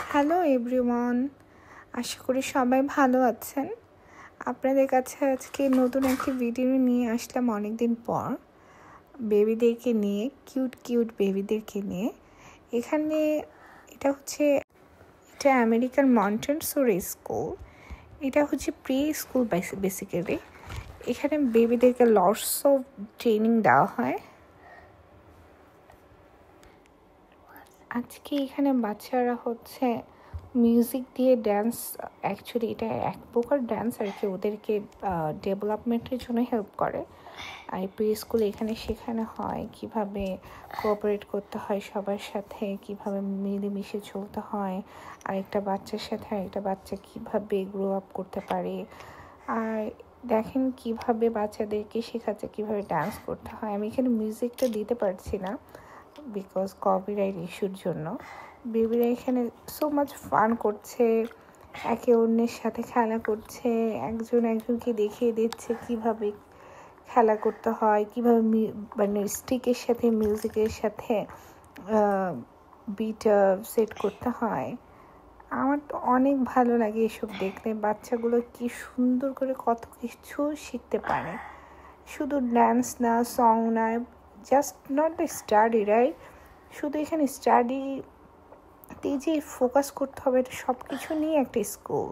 Hello everyone, আশা করি সবাই ভালো আছেন। আপনাদের কাছে আজকে নতুন একটি ভিডিও নিয়ে আসলাম অনেক দিন পর, বেবিদেরকে নিয়ে, কিউট বেবিদেরকে নিয়ে। এখানে এটা আমেরিকার মন্টেসরি স্কুল। এটা হচ্ছে প্রি স্কুল বেসিক্যালি। এখানে বেবিদেরকে লটস অফ ট্রেনিং দেওয়া হয়। আজকে এখানে বাচ্চারা মিউজিক দিয়ে ড্যান্স, অ্যাকচুয়ালি এটা এক প্রকার ড্যান্স আর কি, ওদেরকে ডেভেলপমেন্টের জন্য হেল্প করে। আর প্রি স্কুলে এখানে শেখানো হয় কিভাবে কোঅপারেট করতে হয় সবার সাথে, কিভাবে মিলেমিশে চলতে হয়, আরেকটা বাচ্চার সাথে আরেকটা বাচ্চা কিভাবে গ্রো আপ করতে পারে। আর দেখেন কিভাবে বাচ্চাদেরকে শেখাচ্ছে কিভাবে ডান্স করতে হয়। আমি এখানে মিউজিকটা দিতে পারছি না বিকজ কপিরাইট ইস্যুর জন্য। বেবিরা এখানে সো মাচ ফান করছে, একে অন্যের সাথে খেলা করছে, একজন একজনকে দেখিয়ে দিচ্ছে কিভাবে খেলা করতে হয়, কিভাবে মানে স্টিকের সাথে মিউজিকের সাথে বিট সেট করতে হয়। আমার তো অনেক ভালো লাগে এসব দেখতে। বাচ্চাগুলো কি সুন্দর করে কত কিছু শিখতে পারে, শুধু ডান্স না, সং না, just not the study, right? শুধু এখানে স্টাডিতেই যে ফোকাস করতে হবে, এটা সব কিছু নিয়ে একটা স্কুল।